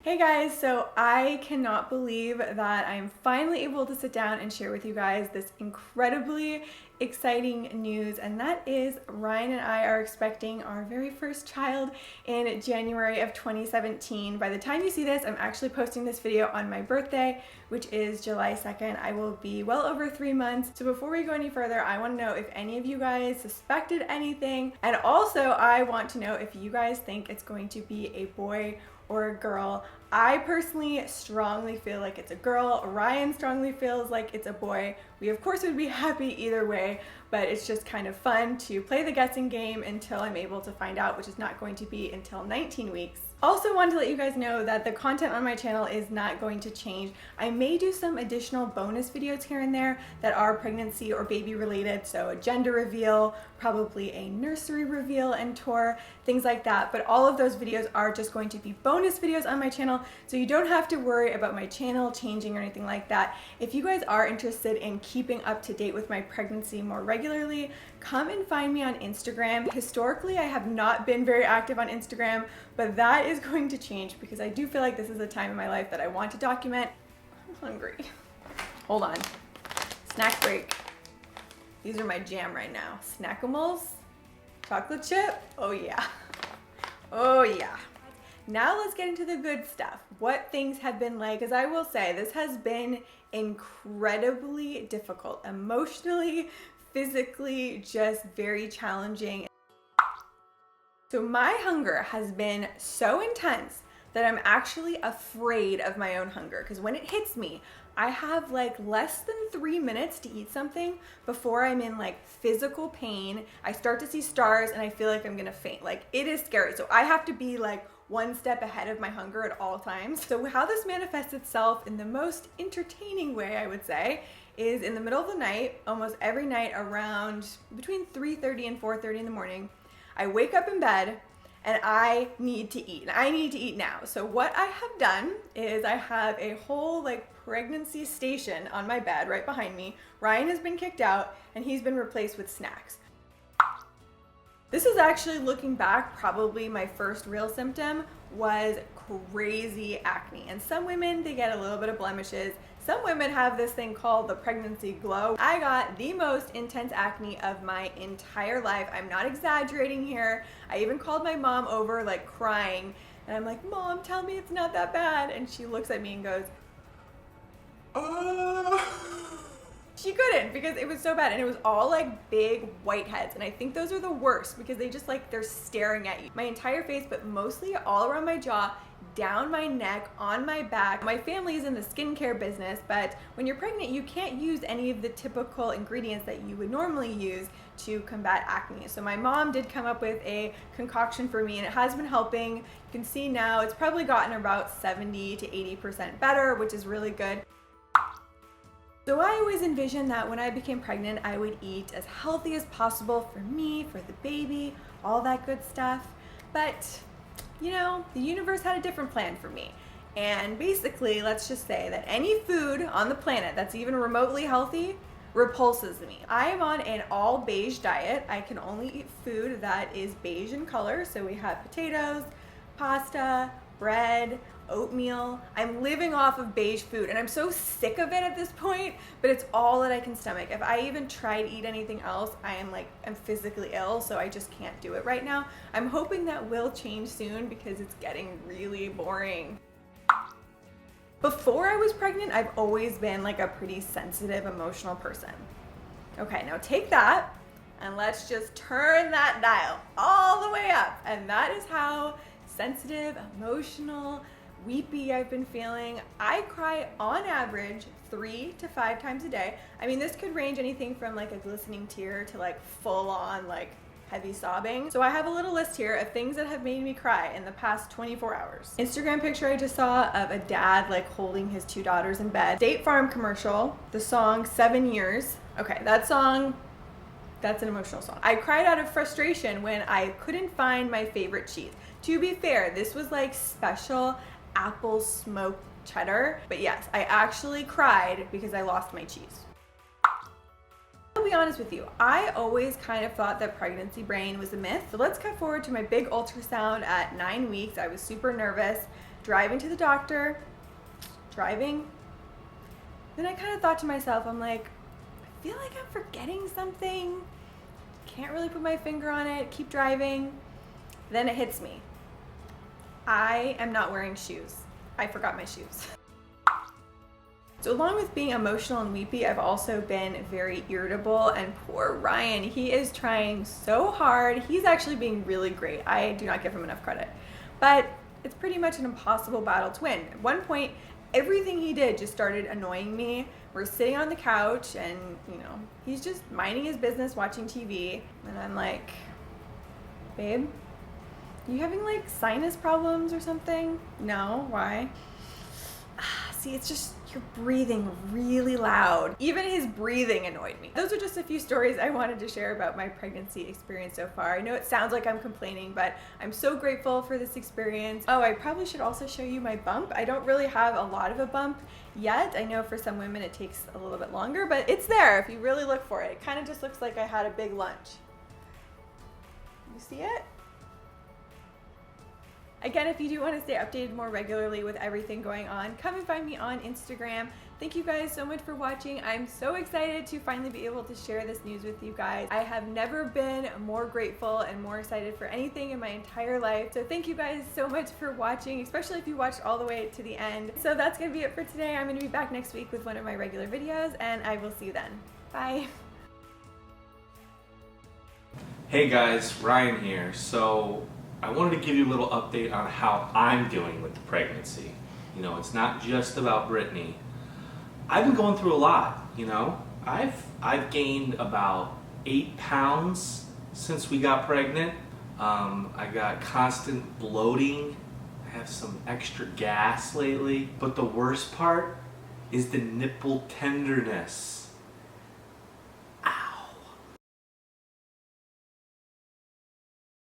Hey guys, so I cannot believe that I'm finally able to sit down and share with you guys this incredibly exciting news, and that is Ryan and I are expecting our very first child in January of 2017. By the time you see this, I'm actually posting this video on my birthday, which is July 2nd. I will be well over 3 months. So before we go any further, I want to know if any of you guys suspected anything, and also I want to know if you guys think it's going to be a boy or a girl. I personally strongly feel like it's a girl. Ryan strongly feels like it's a boy. We of course would be happy either way, but it's just kind of fun to play the guessing game until I'm able to find out, which is not going to be until 19 weeks. Also wanted to let you guys know that the content on my channel is not going to change. I may do some additional bonus videos here and there that are pregnancy or baby related, so a gender reveal, probably a nursery reveal and tour, things like that. But all of those videos are just going to be bonus videos on my channel, so you don't have to worry about my channel changing or anything like that. If you guys are interested in keeping up to date with my pregnancy more regularly, come and find me on Instagram. Historically, I have not been very active on Instagram, but that is going to change because I do feel like this is a time in my life that I want to document. I'm hungry. Hold on. Snack break. These are my jam right now. Snackimals, chocolate chip. Oh yeah. Oh yeah. Now let's get into the good stuff. What things have been like, because I will say this has been incredibly difficult, emotionally, physically, just very challenging. So my hunger has been so intense that I'm actually afraid of my own hunger, because when it hits me, I have like less than 3 minutes to eat something before I'm in like physical pain. I start to see stars and I feel like I'm gonna faint. Like, it is scary. So I have to be like one step ahead of my hunger at all times. So how this manifests itself in the most entertaining way, I would say, is in the middle of the night, almost every night around between 3:30 and 4:30 in the morning, I wake up in bed and I need to eat. And I need to eat now. So what I have done is I have a whole like pregnancy station on my bed right behind me. Ryan has been kicked out and he's been replaced with snacks. This is actually, looking back, probably my first real symptom was crazy acne. And some women, they get a little bit of blemishes. Some women have this thing called the pregnancy glow. I got the most intense acne of my entire life. I'm not exaggerating here. I even called my mom over like crying. And I'm like, Mom, tell me it's not that bad. And she looks at me and goes, She couldn't, because it was so bad, and it was all like big whiteheads, and I think those are the worst because they just like, they're staring at you. My entire face, but mostly all around my jaw, down my neck, on my back. My family is in the skincare business, but when you're pregnant, you can't use any of the typical ingredients that you would normally use to combat acne. So my mom did come up with a concoction for me, and it has been helping. You can see now it's probably gotten about 70 to 80% better, which is really good. So I always envisioned that when I became pregnant, I would eat as healthy as possible for me, for the baby, all that good stuff. But, you know, the universe had a different plan for me. And basically, let's just say that any food on the planet that's even remotely healthy repulses me. I am on an all beige diet. I can only eat food that is beige in color. So we have potatoes, pasta, bread, oatmeal. I'm living off of beige food and I'm so sick of it at this point, but it's all that I can stomach. If I even try to eat anything else, I'm physically ill, so I just can't do it right now. I'm hoping that will change soon because it's getting really boring. Before I was pregnant, I've always been like a pretty sensitive, emotional person. Okay, now take that and let's just turn that dial all the way up. And that is how sensitive, emotional, weepy I've been feeling. I cry on average 3 to 5 times a day. I mean, this could range anything from like a glistening tear to like full on like heavy sobbing. So I have a little list here of things that have made me cry in the past 24 hours. Instagram picture I just saw of a dad like holding his 2 daughters in bed. State Farm commercial, the song 7 Years. Okay, that song, that's an emotional song. I cried out of frustration when I couldn't find my favorite cheese. To be fair, this was like special apple smoked cheddar, but yes, I actually cried because I lost my cheese. I'll be honest with you, I always kind of thought that pregnancy brain was a myth. So let's cut forward to my big ultrasound at 9 weeks. I was super nervous, driving to the doctor, driving. Then I kind of thought to myself, I'm like, I feel like I'm forgetting something. Can't really put my finger on it, keep driving. Then it hits me. I am not wearing shoes. I forgot my shoes. So along with being emotional and weepy, I've also been very irritable, and poor Ryan, he is trying so hard. He's actually being really great. I do not give him enough credit, but it's pretty much an impossible battle to win. At one point, everything he did just started annoying me. We're sitting on the couch and, you know, he's just minding his business watching TV, and I'm like, babe, you having like sinus problems or something? No, why? See, it's just, you're breathing really loud. Even his breathing annoyed me. Those are just a few stories I wanted to share about my pregnancy experience so far. I know it sounds like I'm complaining, but I'm so grateful for this experience. Oh, I probably should also show you my bump. I don't really have a lot of a bump yet. I know for some women it takes a little bit longer, but it's there if you really look for it. It kind of just looks like I had a big lunch. You see it? Again, if you do want to stay updated more regularly with everything going on, come and find me on Instagram. Thank you guys so much for watching. I'm so excited to finally be able to share this news with you guys. I have never been more grateful and more excited for anything in my entire life. So thank you guys so much for watching, especially if you watched all the way to the end. So that's going to be it for today. I'm going to be back next week with one of my regular videos, and I will see you then. Bye. Hey guys, Ryan here. So I wanted to give you a little update on how I'm doing with the pregnancy. You know, it's not just about Brittany. I've been going through a lot, you know. I've gained about 8 pounds since we got pregnant. I got constant bloating. I have some extra gas lately. But the worst part is the nipple tenderness.